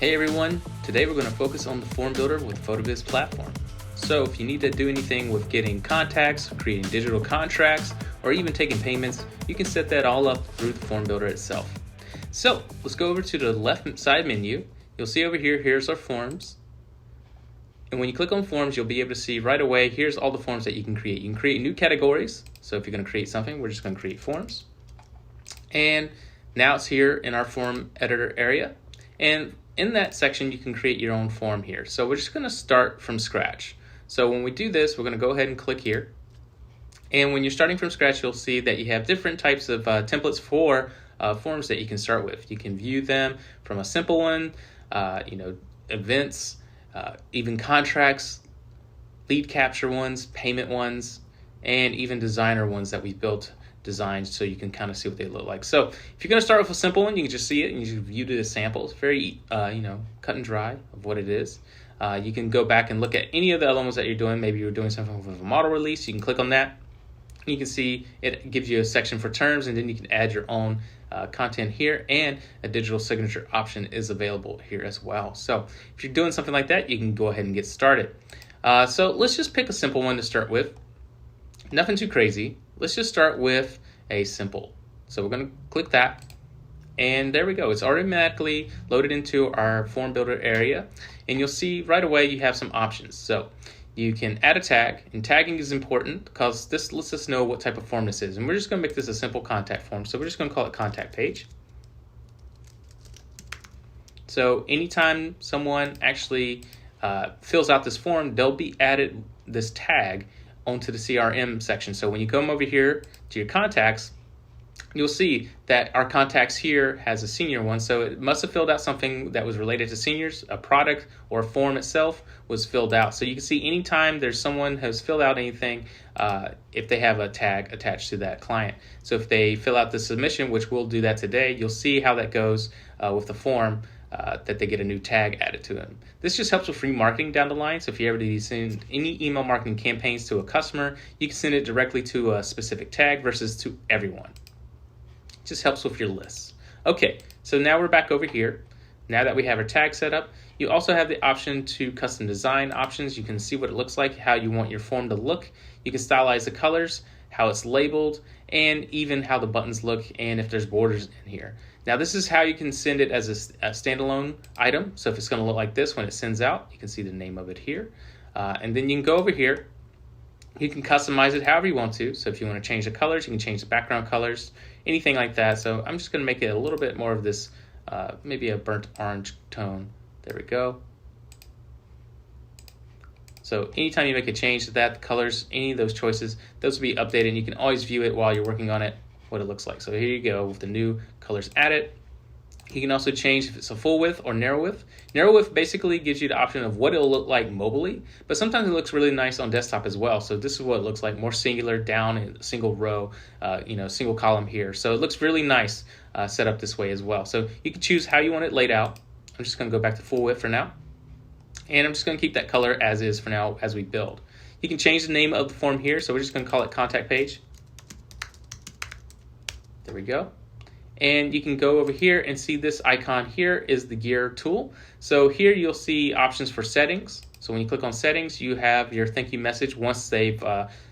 Hey everyone, today we're going to focus on the form builder with PhotoBiz platform. So if you need to do anything with getting contacts, creating digital contracts, or even taking payments, you can set that all up through the form builder itself. So let's go over to the left side menu. You'll see over here, here's our forms. And when you click on forms, you'll be able to see right away, here's all the forms that you can create. You can create new categories. So if you're going to create something, we're just going to create forms. And now it's here in our form editor area. And in that section, you can create your own form here. So we're just going to start from scratch. So when we do this, we're going to go ahead and click here. And when you're starting from scratch, you'll see that you have different types of templates for forms that you can start with. You can view them from a simple one, events, even contracts, lead capture ones, payment ones, and even designer ones that we built designed so you can kind of see what they look like. So if you're going to start with a simple one, you can just see it and you just view it as samples. Very, cut and dry of what it is. You can go back and look at any of the elements that you're doing. Maybe you're doing something with a model release. You can click on that. You can see it gives you a section for terms, and then you can add your own content here, and a digital signature option is available here as well. So if you're doing something like that, you can go ahead and get started. So let's just pick a simple one to start with. Nothing too crazy. Let's just start with a simple. So we're going to click that. And there we go. It's automatically loaded into our form builder area. And you'll see right away you have some options. So you can add a tag. And tagging is important because this lets us know what type of form this is. And we're just going to make this a simple contact form. So we're just going to call it contact page. So anytime someone actually fills out this form, they'll be added this tag onto the CRM section. So when you come over here to your contacts, you'll see that our contacts here has a senior one. So it must have filled out something that was related to seniors, a product or a form itself was filled out. So you can see anytime there's someone has filled out anything, if they have a tag attached to that client. So if they fill out the submission, which we'll do that today, you'll see how that goes with the form. That they get a new tag added to them. This just helps with free marketing down the line. So if you ever send any email marketing campaigns to a customer, you can send it directly to a specific tag versus to everyone. It just helps with your lists. Okay, so now we're back over here. Now that we have our tag set up, you also have the option to custom design options. You can see what it looks like, how you want your form to look. You can stylize the colors, how it's labeled, and even how the buttons look, and if there's borders in here. Now this is how you can send it as a standalone item. So if it's going to look like this when it sends out, you can see the name of it here. And then you can go over here. You can customize it however you want to. So if you want to change the colors, you can change the background colors, anything like that. So I'm just going to make it a little bit more of this, maybe a burnt orange tone. There we go. So anytime you make a change to that, the colors, any of those choices, those will be updated, and you can always view it while you're working on it, what it looks like. So here you go with the new colors added. You can also change if it's a full width or narrow width. Narrow width basically gives you the option of what it'll look like mobilely, but sometimes it looks really nice on desktop as well. So this is what it looks like, more singular, down in a single row, single column here. So it looks really nice set up this way as well. So you can choose how you want it laid out. I'm just going to go back to full width for now. And I'm just going to keep that color as is for now as we build. You can change the name of the form here. So we're just going to call it contact page. There we go. And you can go over here and see this icon here is the gear tool. So here you'll see options for settings. So when you click on settings, you have your thank you message once they've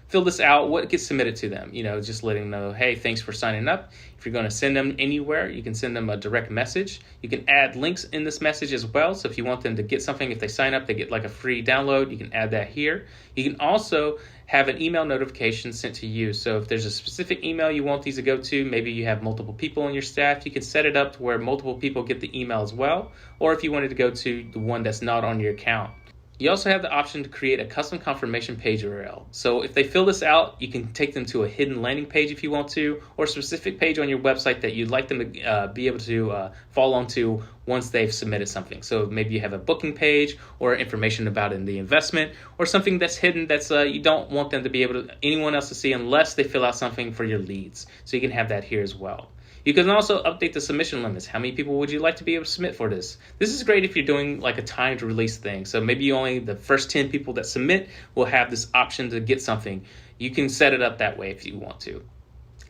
filled this out, what gets submitted to them. Just letting them know, hey, thanks for signing up. If you're going to send them anywhere, you can send them a direct message. You can add links in this message as well. So if you want them to get something, if they sign up, they get like a free download, you can add that here. You can also have an email notification sent to you. So if there's a specific email you want these to go to, maybe you have multiple people on your staff, you can set it up to where multiple people get the email as well. Or if you wanted to go to the one that's not on your account. You also have the option to create a custom confirmation page URL. So if they fill this out, you can take them to a hidden landing page if you want to, or a specific page on your website that you'd like them to be able to fall onto once they've submitted something. So maybe you have a booking page or information about in the investment, or something that's hidden that's you don't want them to be able to anyone else to see unless they fill out something for your leads. So you can have that here as well. You can also update the submission limits. How many people would you like to be able to submit for this? This is great if you're doing like a timed release thing. So maybe only the first 10 people that submit will have this option to get something. You can set it up that way if you want to.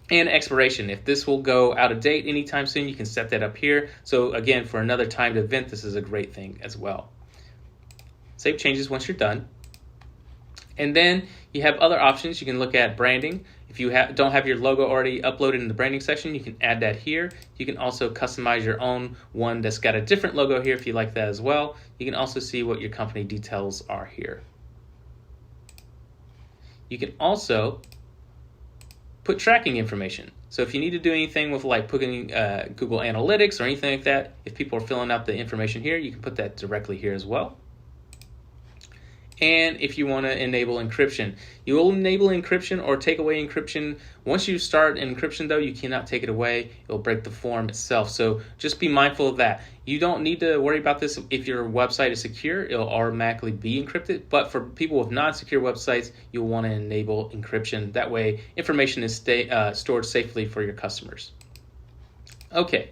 And expiration. If this will go out of date anytime soon, you can set that up here. So again, for another timed event, this is a great thing as well. Save changes once you're done. And then you have other options. You can look at branding. If you don't have your logo already uploaded in the branding section, you can add that here. You can also customize your own one that's got a different logo here if you like that as well. You can also see what your company details are here. You can also put tracking information. So if you need to do anything with like putting Google Analytics or anything like that, if people are filling out the information here, you can put that directly here as well. And if you want to enable encryption, you will enable encryption or take away encryption. Once you start encryption though, you cannot take it away. It'll break the form itself. So just be mindful of that. You don't need to worry about this if your website is secure. It'll automatically be encrypted. But for people with non-secure websites, you'll want to enable encryption. That way information is stored safely for your customers. Okay,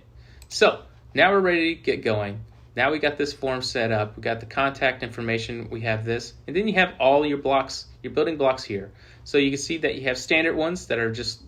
so now we're ready to get going. Now we got this form set up, we got the contact information, we have this, and then you have all your blocks, your building blocks here. So you can see that you have standard ones that are just,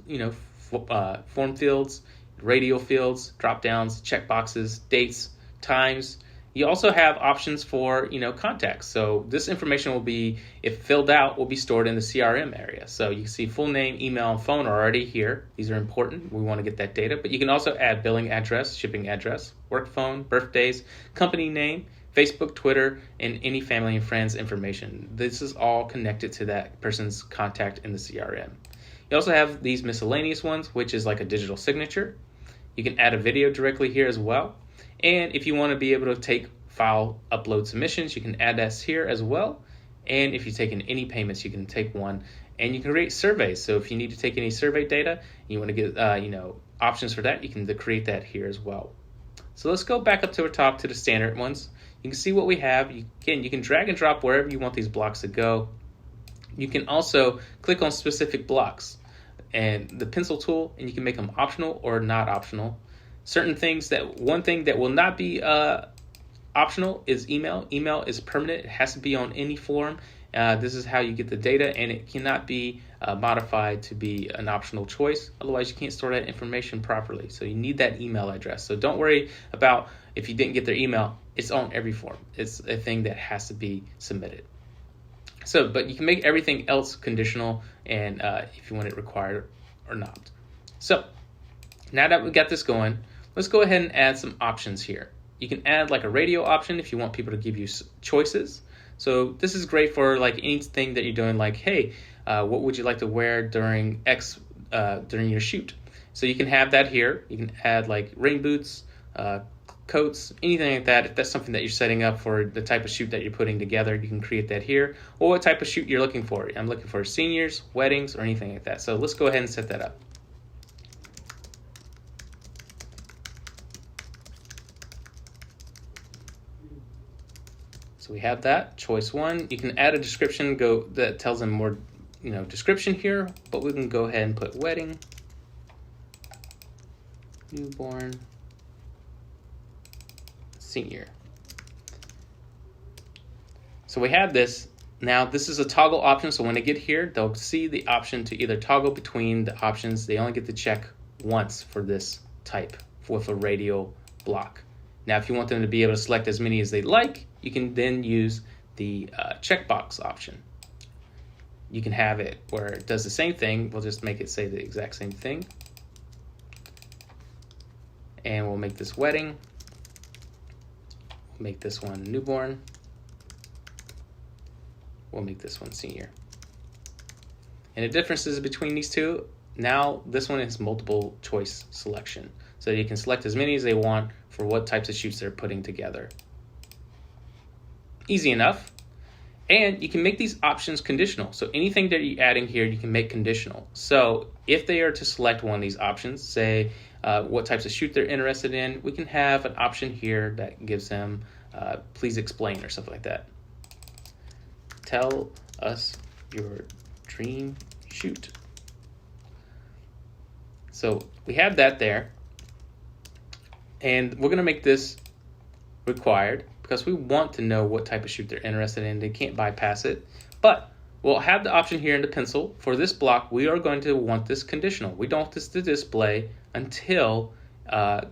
form fields, radial fields, drop downs, check boxes, dates, times. You also have options for, contacts. So this information will be, if filled out, will be stored in the CRM area. So you can see full name, email, and phone are already here. These are important. We want to get that data. But you can also add billing address, shipping address, work phone, birthdays, company name, Facebook, Twitter, and any family and friends information. This is all connected to that person's contact in the CRM. You also have these miscellaneous ones, which is like a digital signature. You can add a video directly here as well. And if you want to be able to take file upload submissions, you can add that here as well. And if you're taking any payments, you can take one. And you can create surveys. So if you need to take any survey data, you want to get options for that, you can create that here as well. So let's go back up to the top to the standard ones. You can see what we have. You can drag and drop wherever you want these blocks to go. You can also click on specific blocks and the pencil tool, and you can make them optional or not optional. One thing that will not be optional is email. Email is permanent. It has to be on any form. This is how you get the data, and it cannot be modified to be an optional choice. Otherwise, you can't store that information properly. So you need that email address. So don't worry about if you didn't get their email. It's on every form. It's a thing that has to be submitted. So, but you can make everything else conditional, and if you want it required or not. So now that we got this going, let's go ahead and add some options here. You can add like a radio option if you want people to give you choices. So this is great for like anything that you're doing, like, hey, what would you like to wear during during your shoot? So you can have that here. You can add like rain boots, coats, anything like that. If that's something that you're setting up for the type of shoot that you're putting together, you can create that here. Or what type of shoot you're looking for. I'm looking for seniors, weddings, or anything like that. So let's go ahead and set that up. So we have that, choice one. You can add a description that tells them more, description here, but we can go ahead and put wedding, newborn, senior. So we have this. Now this is a toggle option, so when they get here, they'll see the option to either toggle between the options. They only get to check once for this type with a radial block. Now, if you want them to be able to select as many as they like, you can then use the checkbox option. You can have it where it does the same thing. We'll just make it say the exact same thing. And we'll make this wedding. We'll make this one newborn. We'll make this one senior. And the differences between these two, now this one is multiple choice selection. So you can select as many as they want for what types of shoots they're putting together. Easy enough. And you can make these options conditional. So anything that you're adding here, you can make conditional. So if they are to select one of these options, say what types of shoot they're interested in, we can have an option here that gives them please explain or something like that. Tell us your dream shoot. So we have that there. And we're going to make this required because we want to know what type of shoot they're interested in. They can't bypass it. But we'll have the option here in the pencil. For this block, we are going to want this conditional. We don't want this to display until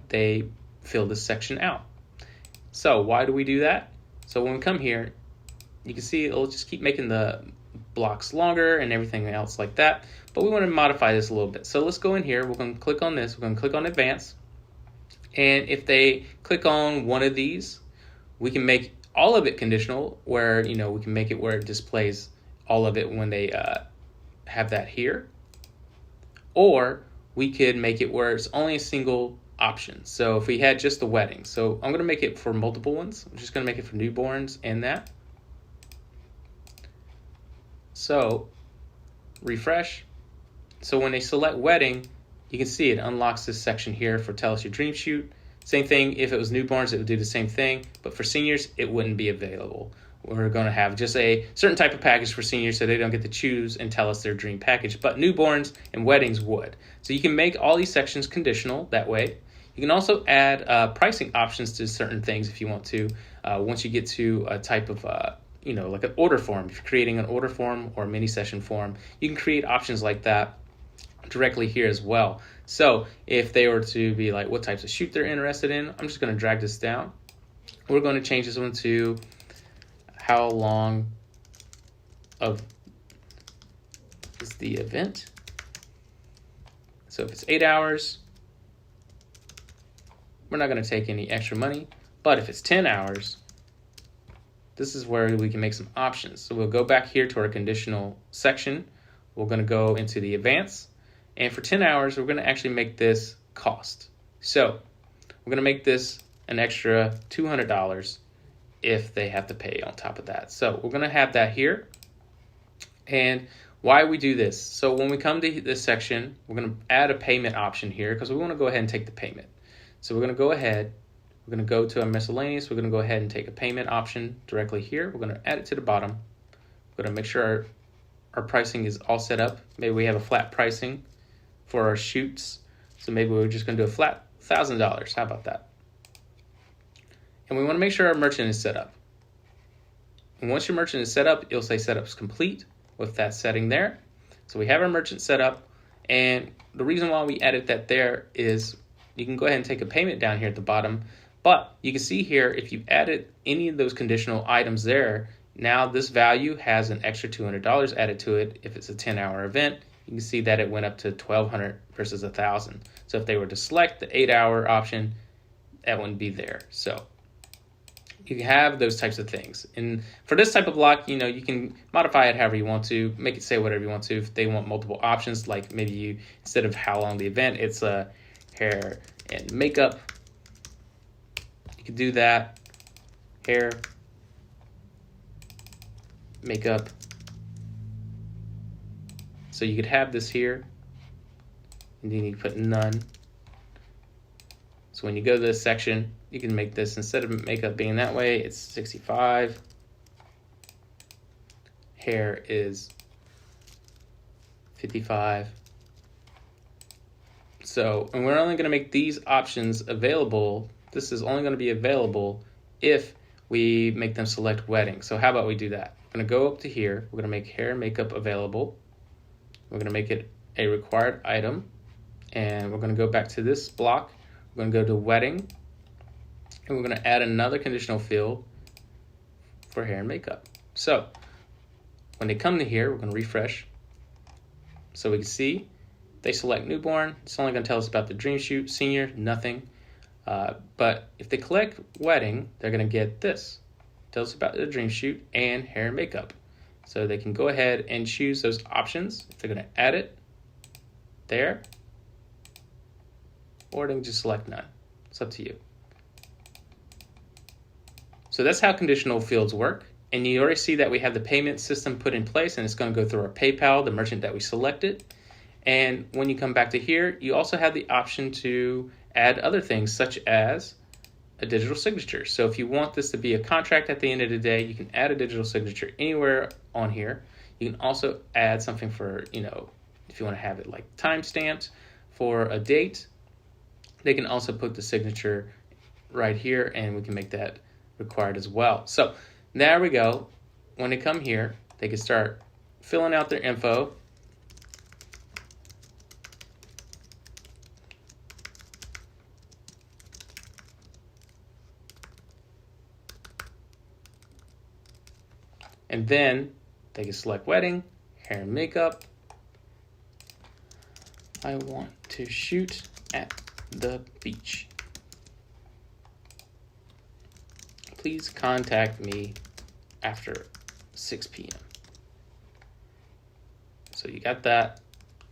they fill this section out. So why do we do that? So when we come here, you can see it'll just keep making the blocks longer and everything else like that. But we want to modify this a little bit. So let's go in here. We're going to click on this. We're going to click on Advanced. And if they click on one of these, we can make all of it conditional, where we can make it where it displays all of it when they have that here. Or we could make it where it's only a single option. So if we had just the wedding, so I'm going to make it for multiple ones. I'm just going to make it for newborns and that. So refresh. So when they select wedding, you can see it unlocks this section here for tell us your dream shoot. Same thing, if it was newborns, it would do the same thing, but for seniors, it wouldn't be available. We're going to have just a certain type of package for seniors, so they don't get to choose and tell us their dream package, but newborns and weddings would. So you can make all these sections conditional that way. You can also add pricing options to certain things if you want to. Once you get to a type of, like an order form, if you're creating an order form or a mini session form, you can create options like that directly here as well. So if they were to be like what types of shoot they're interested in, I'm just going to drag this down. We're going to change this one to how long of is the event. So if it's 8 hours, we're not going to take any extra money. But if it's 10 hours, this is where we can make some options. So we'll go back here to our conditional section. We're going to go into the advanced. And for 10 hours, we're going to actually make this cost. So we're going to make this an extra $200 if they have to pay on top of that. So we're going to have that here. And why we do this? So when we come to this section, we're going to add a payment option here because we want to go ahead and take the payment. So we're going to go ahead. We're going to go to our miscellaneous. We're going to go ahead and take a payment option directly here. We're going to add it to the bottom. We're going to make sure our pricing is all set up. Maybe we have a flat pricing for our shoots. So maybe we're just going to do a flat $1,000. How about that? And we want to make sure our merchant is set up. And once your merchant is set up, it'll say setup is complete with that setting there. So we have our merchant set up. And the reason why we added that there is you can go ahead and take a payment down here at the bottom. But you can see here, if you've added any of those conditional items there, now this value has an extra $200 added to it. If it's a 10-hour event, you can see that it went up to $1,200 versus $1,000. So if they were to select the 8-hour option, that wouldn't be there. So you can have those types of things. And for this type of block, you can modify it however you want to, make it say whatever you want to. If they want multiple options, like maybe you, instead of how long the event, it's a hair and makeup. You can do that. Hair, makeup. So you could have this here, and then you put none. So when you go to this section, you can make this, instead of makeup being that way, it's 65. Hair is 55. So, and we're only going to make these options available. This is only going to be available if we make them select wedding. So how about we do that? We're going to go up to here. We're going to make hair and makeup available. We're going to make it a required item. And we're going to go back to this block. We're going to go to wedding. And we're going to add another conditional field for hair and makeup. So when they come to here, we're going to refresh. So we can see they select newborn. It's only going to tell us about the dream shoot. Senior, nothing. But if they click wedding, they're going to get this. Tell us about the dream shoot and hair and makeup. So they can go ahead and choose those options. If they're going to add it there, or they can just select none. It's up to you. So that's how conditional fields work. And you already see that we have the payment system put in place, and it's going to go through our PayPal, the merchant that we selected. And when you come back to here, you also have the option to add other things such as a digital signature. So if you want this to be a contract at the end of the day, you can add a digital signature anywhere on here. You can also add something for, if you want to have it like time-stamped for a date. They can also put the signature right here, and we can make that required as well. So there we go. When they come here, they can start filling out their info. And then they can select wedding, hair and makeup. I want to shoot at the beach. Please contact me after 6 p.m. So you got that.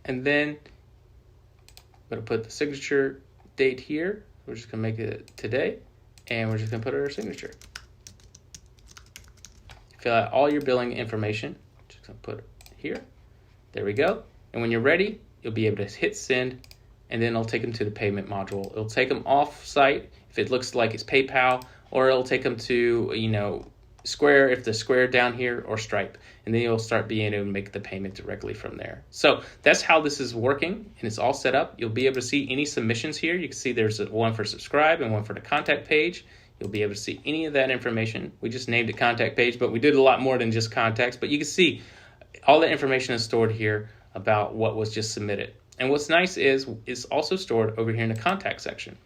And then I'm going to put the signature date here. We're just going to make it today. And we're just going to put our signature. Fill out all your billing information. Just going to put it here. There we go. And when you're ready, you'll be able to hit send, and then it'll take them to the payment module. It'll take them off site if it looks like it's PayPal, or it'll take them to, Square if the Square down here, or Stripe, and then you'll start being able to make the payment directly from there. So that's how this is working, and it's all set up. You'll be able to see any submissions here. You can see there's one for subscribe and one for the contact page. You'll be able to see any of that information. We just named it contact page, but we did a lot more than just contacts. But you can see all the information is stored here about what was just submitted. And what's nice is it's also stored over here in the contact section.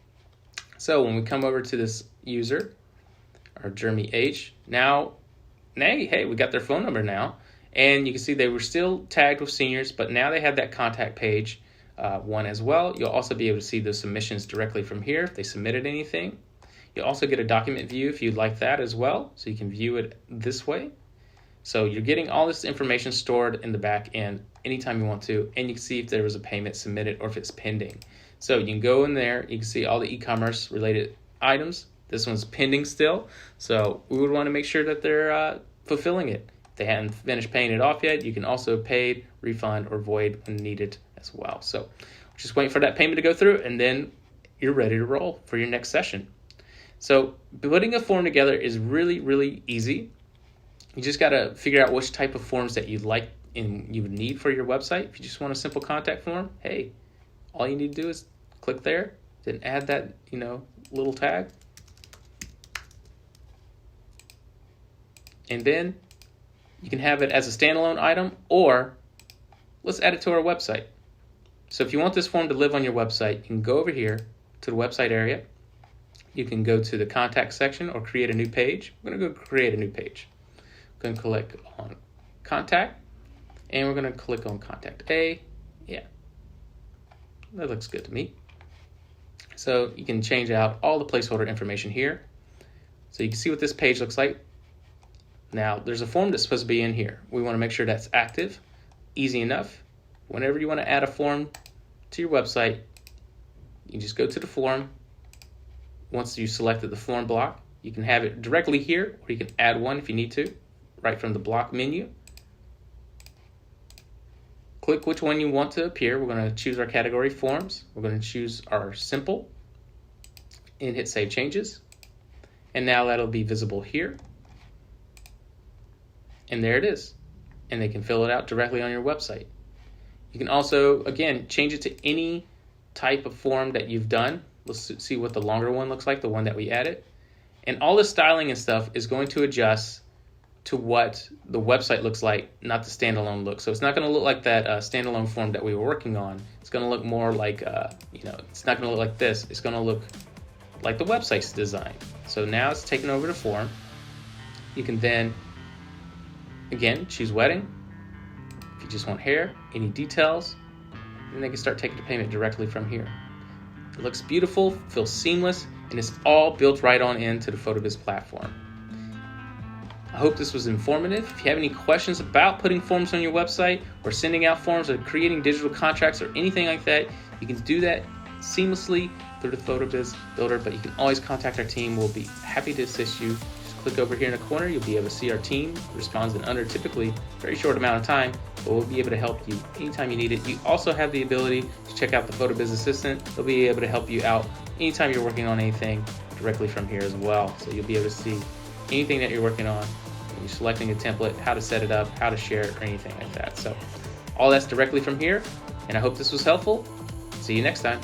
So when we come over to this user, or Jeremy H, now, hey, we got their phone number now. And you can see they were still tagged with seniors, but now they have that contact page one as well. You'll also be able to see the submissions directly from here if they submitted anything. You'll also get a document view if you'd like that as well, so you can view it this way. So you're getting all this information stored in the back end anytime you want to, and you can see if there was a payment submitted or if it's pending. So you can go in there, you can see all the e-commerce related items. This one's pending still, so we would want to make sure that they're fulfilling it. If they haven't finished paying it off yet, you can also pay, refund, or void when needed as well. So just wait for that payment to go through, and then you're ready to roll for your next session. So putting a form together is really, really easy. You just got to figure out which type of forms that you'd like and you would need for your website. If you just want a simple contact form, hey, all you need to do is click there, then add that, little tag. And then you can have it as a standalone item, or let's add it to our website. So if you want this form to live on your website, you can go over here to the website area. You can go to the contact section or create a new page. I'm going to go create a new page. I'm going to click on contact, and we're going to click on contact A. Yeah, that looks good to me. So you can change out all the placeholder information here. So you can see what this page looks like. Now, there's a form that's supposed to be in here. We want to make sure that's active. Easy enough. Whenever you want to add a form to your website, you just go to the form. Once you selected the form block, you can have it directly here, or you can add one if you need to, right from the block menu. Click which one you want to appear. We're going to choose our category forms. We're going to choose our simple and hit save changes. And now that'll be visible here. And there it is. And they can fill it out directly on your website. You can also, again, change it to any type of form that you've done. Let's see what the longer one looks like, the one that we added. And all the styling and stuff is going to adjust to what the website looks like, not the standalone look. So it's not going to look like that standalone form that we were working on. It's going to look more like, it's not going to look like this. It's going to look like the website's design. So now it's taken over the form. You can then, again, choose wedding. If you just want hair, any details, then they can start taking the payment directly from here. It looks beautiful, feels seamless, and it's all built right on into the PhotoBiz platform. I hope this was informative. If you have any questions about putting forms on your website or sending out forms or creating digital contracts or anything like that, you can do that seamlessly through the PhotoBiz Builder, but you can always contact our team. We'll be happy to assist you. Just click over here in the corner. You'll be able to see our team responds in under typically a very short amount of time, but we'll be able to help you anytime you need it. You also have the ability to check out the PhotoBiz Assistant. They'll be able to help you out anytime you're working on anything directly from here as well. So you'll be able to see anything that you're working on, when you're selecting a template, how to set it up, how to share it, or anything like that. So all that's directly from here, and I hope this was helpful. See you next time.